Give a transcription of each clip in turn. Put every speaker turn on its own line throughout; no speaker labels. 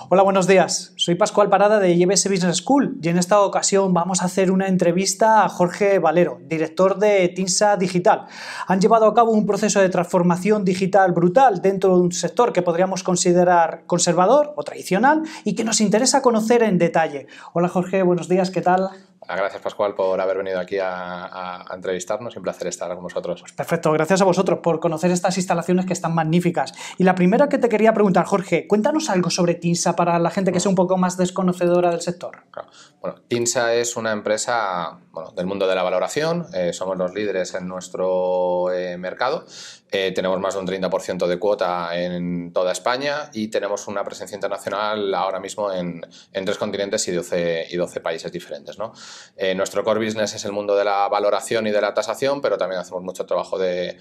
Hola, buenos días. Soy Pascual Parada de IBS Business School y en esta ocasión vamos a hacer una entrevista a Jorge Valero, director de TINSA Digital. Han llevado a cabo un proceso de transformación digital brutal dentro de un sector que podríamos considerar conservador o tradicional y que nos interesa conocer en detalle. Hola Jorge, buenos días, ¿qué tal?
Gracias, Pascual, por haber venido aquí a entrevistarnos. Un placer estar con vosotros.
Pues perfecto, gracias a vosotros por conocer estas instalaciones que están magníficas. Y la primera que te quería preguntar, Jorge, cuéntanos algo sobre TINSA para la gente que sea un poco más desconocedora del sector.
Claro. Bueno, TINSA es una empresa del mundo de la valoración. Somos los líderes en nuestro mercado. Tenemos más de un 30% de cuota en toda España y tenemos una presencia internacional ahora mismo en 3 continentes y 12 países diferentes, ¿no? Nuestro core business es el mundo de la valoración y de la tasación, pero también hacemos mucho trabajo de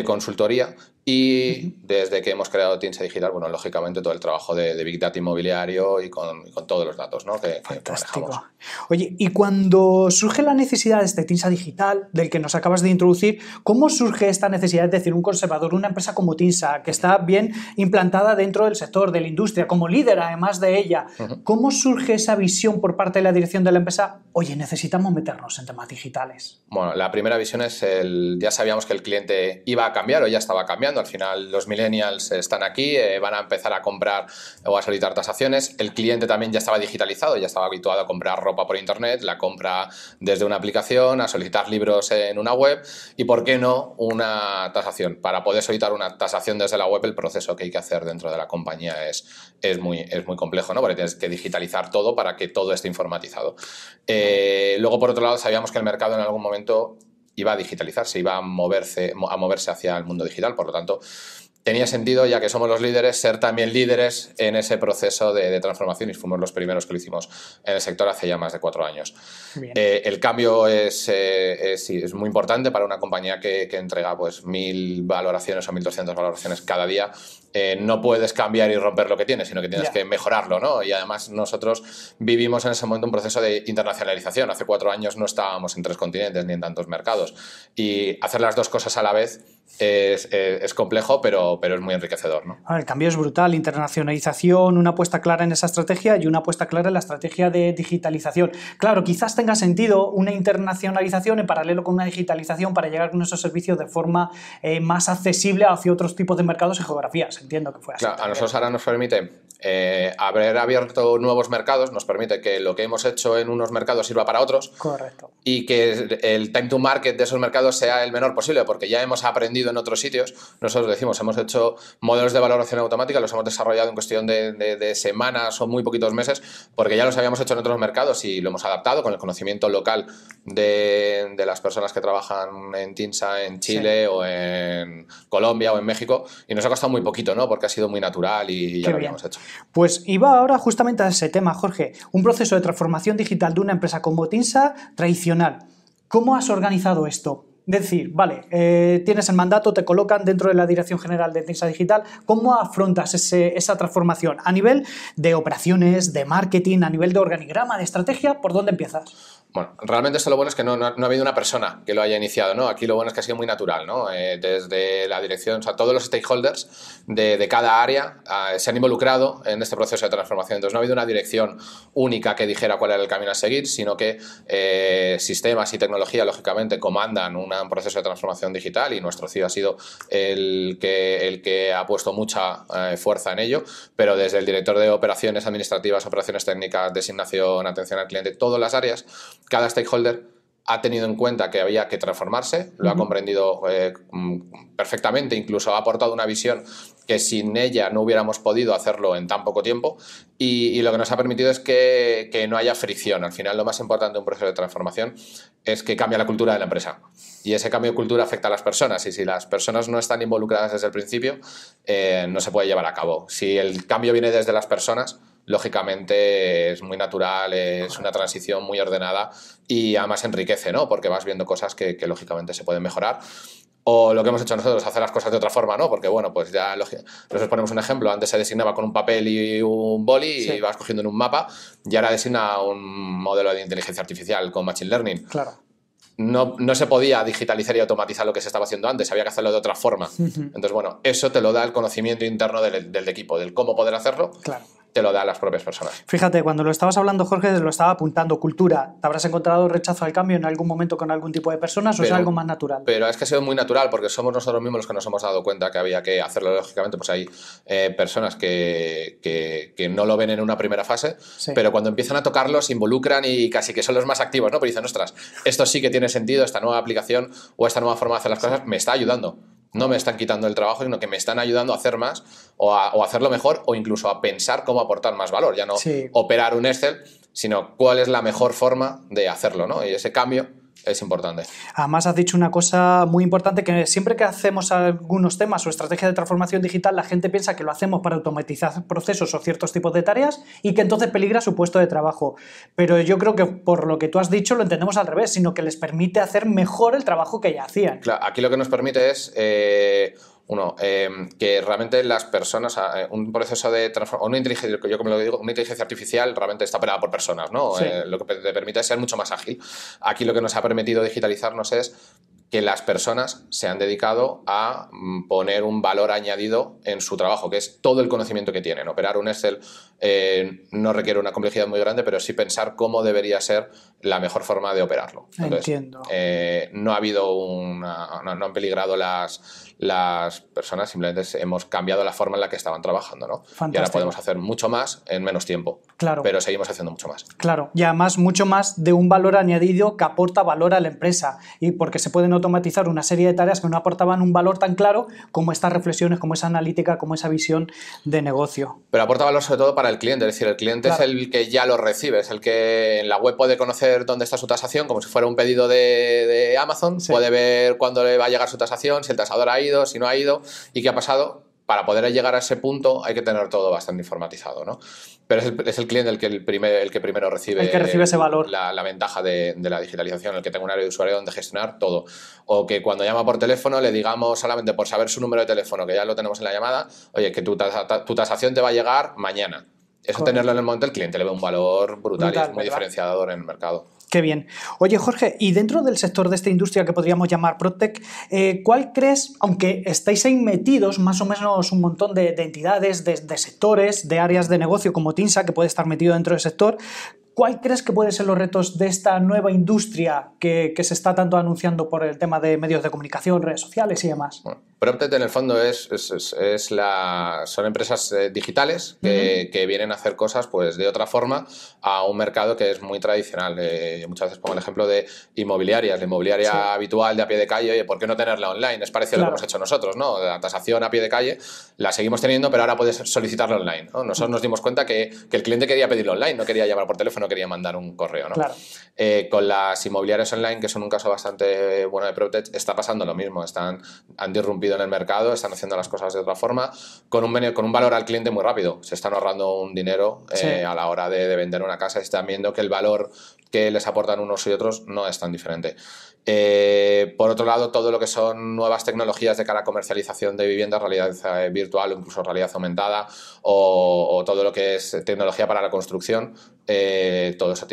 consultoría y desde que hemos creado TINSA Digital, bueno, lógicamente todo el trabajo de Big Data inmobiliario y con todos los datos, ¿no? que manejamos.
Oye, y cuando surge la necesidad de este TINSA Digital, del que nos acabas de introducir, ¿cómo surge esta necesidad? Es decir, un conservador, una empresa como TINSA, que está bien implantada dentro del sector, de la industria, como líder además de ella, ¿cómo surge esa visión por parte de la dirección de la empresa? Oye, necesitamos meternos en temas digitales.
Bueno, la primera visión es ya sabíamos que el cliente iba a cambiar o ya estaba cambiando. Al final los millennials están aquí, van a empezar a comprar o a solicitar tasaciones. El cliente también ya estaba digitalizado, ya estaba habituado a comprar ropa por internet, la compra desde una aplicación, a solicitar libros en una web y, ¿por qué no, una tasación? Para poder solicitar una tasación desde la web, el proceso que hay que hacer dentro de la compañía es muy complejo, ¿no? Porque tienes que digitalizar todo para que todo esté informatizado. Luego, por otro lado, sabíamos que el mercado en algún momento iba a digitalizarse, iba a moverse hacia el mundo digital. Por lo tanto, tenía sentido, ya que somos los líderes, ser también líderes en ese proceso de transformación y fuimos los primeros que lo hicimos en el sector hace ya más de 4 años. El cambio es muy importante para una compañía que entrega pues 1.000 valoraciones o 1.200 valoraciones cada día. No puedes cambiar y romper lo que tienes, sino que tienes que mejorarlo, ¿no? Y además nosotros vivimos en ese momento un proceso de internacionalización. Hace 4 años no estábamos en 3 continentes ni en tantos mercados. Y hacer las dos cosas a la vez es complejo, pero es muy enriquecedor, ¿no?
El cambio es brutal, internacionalización, una apuesta clara en esa estrategia y una apuesta clara en la estrategia de digitalización. Claro, quizás tenga sentido una internacionalización en paralelo con una digitalización para llegar con esos servicios de forma más accesible hacia otros tipos de mercados y geografías. Entiendo que fue así.
Claro, a nosotros ahora nos permite haber abierto nuevos mercados, nos permite que lo que hemos hecho en unos mercados sirva para otros.
Correcto.
Y que el time to market de esos mercados sea el menor posible, porque ya hemos aprendido en otros sitios. Nosotros decimos, hemos hecho modelos de valoración automática, los hemos desarrollado en cuestión de semanas o muy poquitos meses, porque ya los habíamos hecho en otros mercados y lo hemos adaptado con el conocimiento local de las personas que trabajan en TINSA en Chile o en Colombia o en México, y nos ha costado muy poquito, ¿no? Porque ha sido muy natural y ya lo habíamos hecho.
Pues iba ahora justamente a ese tema, Jorge. Un proceso de transformación digital de una empresa como TINSA tradicional. ¿Cómo has organizado esto? Es decir, vale, tienes el mandato, te colocan dentro de la Dirección General de TINSA Digital. ¿Cómo afrontas esa transformación? A nivel de operaciones, de marketing, a nivel de organigrama, de estrategia, ¿por dónde empiezas?
Bueno, realmente esto lo bueno es que no ha habido una persona que lo haya iniciado, ¿no? Aquí lo bueno es que ha sido muy natural, ¿no? Desde la dirección, o sea, todos los stakeholders de cada área se han involucrado en este proceso de transformación. Entonces no ha habido una dirección única que dijera cuál era el camino a seguir, sino que sistemas y tecnología, lógicamente, comandan un proceso de transformación digital y nuestro CEO ha sido el que ha puesto mucha fuerza en ello, pero desde el director de operaciones administrativas, operaciones técnicas, designación, atención al cliente, todas las áreas, cada stakeholder ha tenido en cuenta que había que transformarse, lo ha comprendido perfectamente, incluso ha aportado una visión que sin ella no hubiéramos podido hacerlo en tan poco tiempo y lo que nos ha permitido es que no haya fricción. Al final lo más importante de un proceso de transformación es que cambia la cultura de la empresa y ese cambio de cultura afecta a las personas y si las personas no están involucradas desde el principio no se puede llevar a cabo. Si el cambio viene desde las personas, lógicamente es muy natural, es una transición muy ordenada y además enriquece, ¿no? Porque vas viendo cosas que lógicamente se pueden mejorar. O lo que hemos hecho nosotros, hacer las cosas de otra forma, ¿no? Porque, bueno, pues ya nosotros ponemos un ejemplo. Antes se designaba con un papel y un boli y vas cogiendo en un mapa y ahora designa un modelo de inteligencia artificial con Machine Learning.
Claro.
No se podía digitalizar y automatizar lo que se estaba haciendo antes, había que hacerlo de otra forma. Entonces, bueno, eso te lo da el conocimiento interno del equipo, del cómo poder hacerlo.
Claro.
te lo dan las propias personas.
Fíjate, cuando lo estabas hablando, Jorge, lo estaba apuntando. Cultura, ¿te habrás encontrado rechazo al cambio en algún momento con algún tipo de personas o es algo más natural?
Pero es que ha sido muy natural porque somos nosotros mismos los que nos hemos dado cuenta que había que hacerlo. Lógicamente, pues hay personas que no lo ven en una primera fase,
Sí.
pero cuando empiezan a tocarlo se involucran y casi que son los más activos, ¿no? Pero dicen, ostras, esto sí que tiene sentido, esta nueva aplicación o esta nueva forma de hacer las cosas me está ayudando. No me están quitando el trabajo, sino que me están ayudando a hacer más o a hacerlo mejor o incluso a pensar cómo aportar más valor. Ya no
Sí.
operar un Excel, sino cuál es la mejor forma de hacerlo, ¿no? Y ese cambio es importante.
Además, has dicho una cosa muy importante, que siempre que hacemos algunos temas o estrategias de transformación digital, la gente piensa que lo hacemos para automatizar procesos o ciertos tipos de tareas y que entonces peligra su puesto de trabajo. Pero yo creo que por lo que tú has dicho lo entendemos al revés, sino que les permite hacer mejor el trabajo que ya hacían.
Claro, aquí lo que nos permite es... que realmente las personas, un proceso de transformación, una inteligencia, yo como lo digo, una inteligencia artificial realmente está operada por personas, ¿no?
Sí.
Lo que te permite es ser mucho más ágil. Aquí lo que nos ha permitido digitalizarnos es que las personas se han dedicado a poner un valor añadido en su trabajo, que es todo el conocimiento que tienen. Operar un Excel no requiere una complejidad muy grande, pero sí pensar cómo debería ser la mejor forma de operarlo. Entonces,
Entiendo.
no ha habido no han peligrado las personas, simplemente hemos cambiado la forma en la que estaban trabajando, ¿no?
Fantástico.
Y ahora podemos hacer mucho más en menos tiempo.
Claro.
Pero seguimos haciendo mucho más.
Claro, y además mucho más de un valor añadido que aporta valor a la empresa, y porque se pueden automatizar una serie de tareas que no aportaban un valor tan claro como estas reflexiones, como esa analítica, como esa visión de negocio.
Pero aporta valor sobre todo para el cliente, es decir, el cliente
Claro.
es el que ya lo recibe, es el que en la web puede conocer dónde está su tasación, como si fuera un pedido de Amazon,
Sí.
puede ver cuándo le va a llegar su tasación, si el tasador ha ido, si no ha ido y qué ha pasado. Para poder llegar a ese punto hay que tener todo bastante informatizado, ¿no? Pero es el cliente el que primero recibe,
El que recibe ese valor.
la ventaja de la digitalización, el que tenga un área de usuario donde gestionar todo. O que cuando llama por teléfono le digamos solamente por saber su número de teléfono, que ya lo tenemos en la llamada, oye, que tu tasación te va a llegar mañana. Eso
Correcto.
tenerlo en el momento, el cliente le ve un valor brutal y es muy
¿verdad?
diferenciador en el mercado.
Qué bien. Oye, Jorge, y dentro del sector de esta industria que podríamos llamar PropTech, ¿cuál crees, aunque estáis ahí metidos más o menos un montón de entidades, de sectores, de áreas de negocio como TINSA, que puede estar metido dentro del sector, ¿cuál crees que pueden ser los retos de esta nueva industria que se está tanto anunciando por el tema de medios de comunicación, redes sociales y demás?
Bueno, PropTech en el fondo son empresas digitales que vienen a hacer cosas pues, de otra forma a un mercado que es muy tradicional. Yo muchas veces pongo el ejemplo de inmobiliarias. La inmobiliaria
Sí.
habitual de a pie de calle, oye, ¿por qué no tenerla online? Es parecido a lo
Claro.
que hemos hecho nosotros, ¿no? La tasación a pie de calle la seguimos teniendo, pero ahora puedes solicitarla online, ¿no? Nosotros nos dimos cuenta que el cliente quería pedirlo online, no quería llamar por teléfono, quería mandar un correo, ¿no?
Claro.
Con las inmobiliarias online, que son un caso bastante bueno de PropTech, está pasando lo mismo. Han disrumpido en el mercado, están haciendo las cosas de otra forma, con un valor al cliente muy rápido. Se están ahorrando un dinero
Sí.
a la hora de vender una casa y están viendo que el valor que les aportan unos y otros no es tan diferente. Por otro lado, todo lo que son nuevas tecnologías de cara a comercialización de viviendas, realidad virtual o incluso realidad aumentada, o todo lo que es tecnología para la construcción, todo eso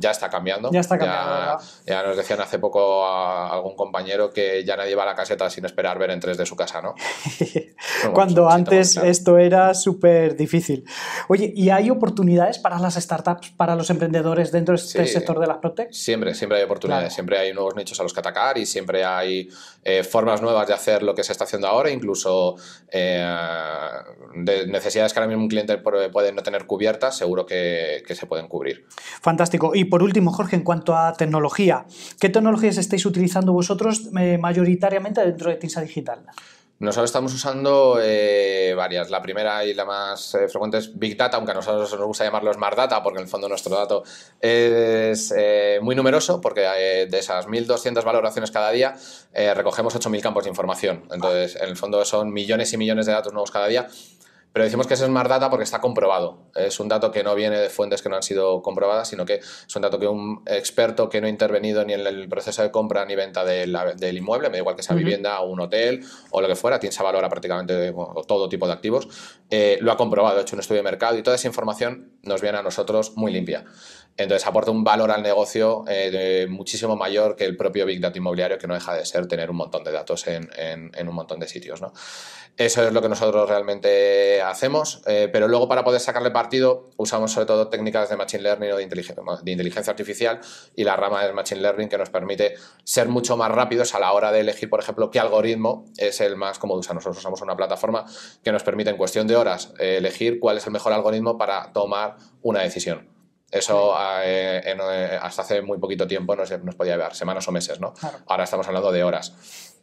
ya está cambiando.
Ya está cambiando, ¿verdad?
Ya nos decían hace poco a algún compañero que ya nadie va a la caseta sin esperar ver en 3D su casa, ¿no?
Cuando
Bueno,
antes
claro.
esto era súper difícil. Oye, ¿y hay oportunidades para las startups, para los emprendedores dentro de este
Sí.
sector de las PropTech?
Siempre hay oportunidades,
Claro.
siempre hay nuevos nichos a los que atacar y siempre hay formas nuevas de hacer lo que se está haciendo ahora, incluso de necesidades que ahora mismo un cliente puede no tener cubiertas, seguro que se pueden cubrir.
Fantástico. Y por último, Jorge, en cuanto a tecnología, ¿qué tecnologías estáis utilizando vosotros mayoritariamente dentro de TINSA Digital?
Nosotros estamos usando varias. La primera y la más frecuente es Big Data, aunque a nosotros nos gusta llamarlo Smart Data, porque en el fondo nuestro dato es muy numeroso, porque de esas 1.200 valoraciones cada día recogemos 8.000 campos de información. Entonces, en el fondo son millones y millones de datos nuevos cada día. Pero decimos que es Smart Data porque está comprobado. Es un dato que no viene de fuentes que no han sido comprobadas, sino que es un dato que un experto que no ha intervenido ni en el proceso de compra ni venta del inmueble, me da igual que sea vivienda o un hotel o lo que fuera, TINSA valora prácticamente todo tipo de activos, lo ha comprobado, ha hecho un estudio de mercado y toda esa información nos viene a nosotros muy limpia. Entonces aporta un valor al negocio muchísimo mayor que el propio Big Data inmobiliario, que no deja de ser tener un montón de datos en un montón de sitios, ¿no? Eso es lo que nosotros realmente hacemos, pero luego para poder sacarle partido usamos sobre todo técnicas de Machine Learning o de inteligencia artificial, y la rama del Machine Learning, que nos permite ser mucho más rápidos a la hora de elegir, por ejemplo, qué algoritmo es el más cómodo usar. Nosotros usamos una plataforma que nos permite en cuestión de horas elegir cuál es el mejor algoritmo para tomar una decisión. Eso hasta hace muy poquito tiempo nos podía llevar semanas o meses, ¿no?
Claro.
Ahora estamos hablando de horas.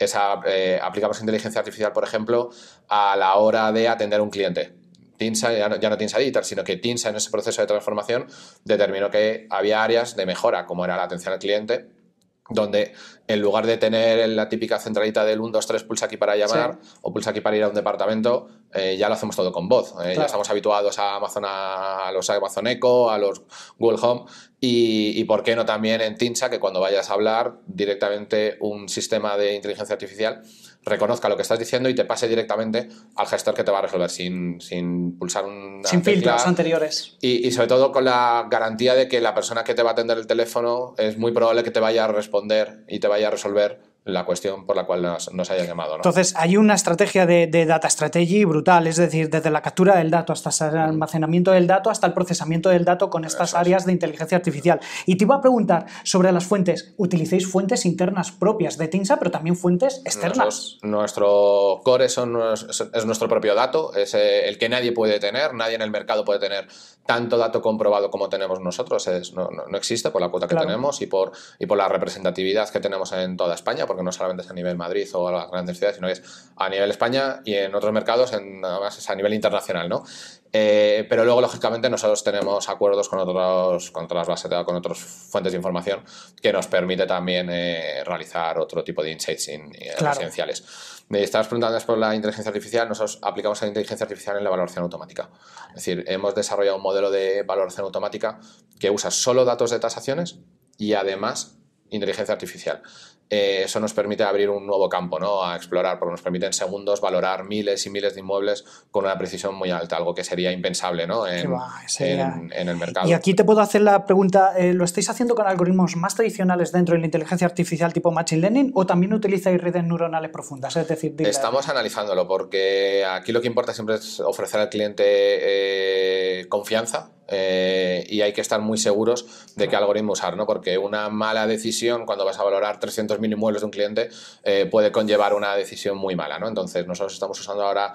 Aplicamos inteligencia artificial, por ejemplo, a la hora de atender a un cliente. Tinsa, ya no Tinsa Digital, sino que Tinsa, en ese proceso de transformación, determinó que había áreas de mejora, como era la atención al cliente, donde en lugar de tener la típica centralita del 1, 2, 3, pulsa aquí para llamar, sí, o pulsa aquí para ir a un departamento, ya lo hacemos todo con voz. Claro. Ya estamos habituados a Amazon, a los Amazon Echo, a los Google Home, y por qué no también en Tinsa, que cuando vayas a hablar directamente un sistema de inteligencia artificial reconozca lo que estás diciendo y te pase directamente al gestor, que te va a resolver sin pulsar una
sin
tecla,
filtros anteriores.
Y sobre todo con la garantía de que la persona que te va a atender el teléfono es muy probable que te vaya a responder y te vaya a resolver la cuestión por la cual nos haya llamado, ¿no?
Entonces, hay una estrategia de data strategy brutal, es decir, desde la captura del dato hasta el almacenamiento del dato, hasta el procesamiento del dato con estas áreas de inteligencia artificial. Y te iba a preguntar sobre las fuentes. ¿Utilicéis fuentes internas propias de Tinsa, pero también fuentes externas?
Nuestro core es nuestro propio dato, es el que nadie puede tener, nadie en el mercado puede tener tanto dato comprobado como tenemos nosotros. No existe por la cuota que tenemos y por la representatividad que tenemos en toda España, porque no solamente es a nivel Madrid o a las grandes ciudades, sino que es a nivel España y en otros mercados, además es a nivel internacional, ¿no? Pero luego, lógicamente, nosotros tenemos acuerdos con otras bases de datos, con otras fuentes de información, que nos permite también realizar otro tipo de insights residenciales. Me estabas preguntando por la inteligencia artificial. Nosotros aplicamos la inteligencia artificial en la valoración automática. Es decir, hemos desarrollado un modelo de valoración automática que usa solo datos de tasaciones y además inteligencia artificial. Eso nos permite abrir un nuevo campo, ¿no?, a explorar, porque nos permite en segundos valorar miles y miles de inmuebles con una precisión muy alta, algo que sería impensable, ¿no?, en el mercado.
Y aquí te puedo hacer la pregunta, ¿lo estáis haciendo con algoritmos más tradicionales dentro de la inteligencia artificial tipo Machine Learning o también utilizáis redes neuronales profundas? Es decir,
estamos analizándolo, porque aquí lo que importa siempre es ofrecer al cliente confianza. Y hay que estar muy seguros de qué algoritmo usar, ¿no? Porque una mala decisión cuando vas a valorar 300.000 inmuebles de un cliente puede conllevar una decisión muy mala, ¿no? Entonces nosotros estamos usando ahora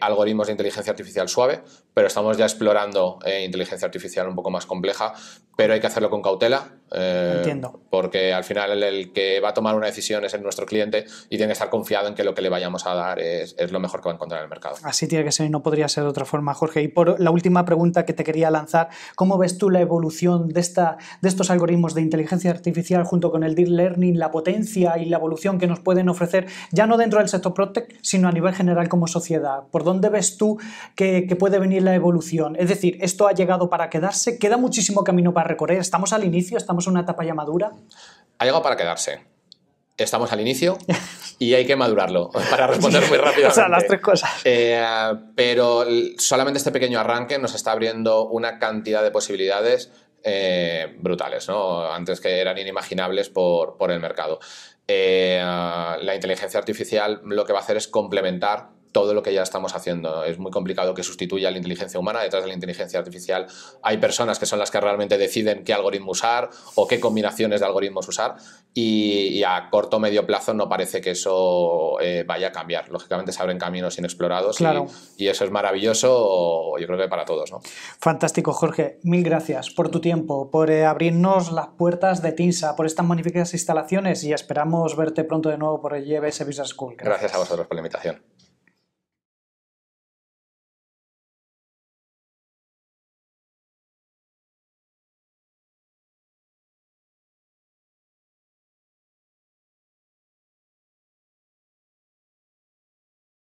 algoritmos de inteligencia artificial suave, pero estamos ya explorando inteligencia artificial un poco más compleja, pero hay que hacerlo con cautela.
Entiendo.
Porque al final el que va a tomar una decisión es nuestro cliente y tiene que estar confiado en que lo que le vayamos a dar es lo mejor que va a encontrar en el mercado.
Así tiene que ser y no podría ser de otra forma, Jorge. Y por la última pregunta que te quería lanzar, ¿cómo ves tú la evolución de estos algoritmos de inteligencia artificial junto con el Deep Learning, la potencia y la evolución que nos pueden ofrecer, ya no dentro del sector PropTech, sino a nivel general como sociedad? ¿Por dónde ves tú que puede venir la evolución? Es decir, ¿esto ha llegado para quedarse? ¿Queda muchísimo camino para recorrer? ¿Estamos al inicio? ¿Estamos en una etapa ya madura?
Ha llegado para quedarse. Estamos al inicio y hay que madurarlo, para responder muy rápidamente.
O sea, las tres cosas.
Pero solamente este pequeño arranque nos está abriendo una cantidad de posibilidades brutales, ¿no? Antes que eran inimaginables por el mercado. La inteligencia artificial lo que va a hacer es complementar todo lo que ya estamos haciendo. Es muy complicado que sustituya a la inteligencia humana. Detrás de la inteligencia artificial hay personas que son las que realmente deciden qué algoritmo usar o qué combinaciones de algoritmos usar, y a corto o medio plazo no parece que eso vaya a cambiar. Lógicamente se abren caminos inexplorados, claro, y eso es maravilloso, yo creo que para todos, ¿no?
Fantástico, Jorge. Mil gracias por tu tiempo, por abrirnos las puertas de Tinsa, por estas magníficas instalaciones, y esperamos verte pronto de nuevo por el GBS Business School.
Gracias a vosotros por la invitación.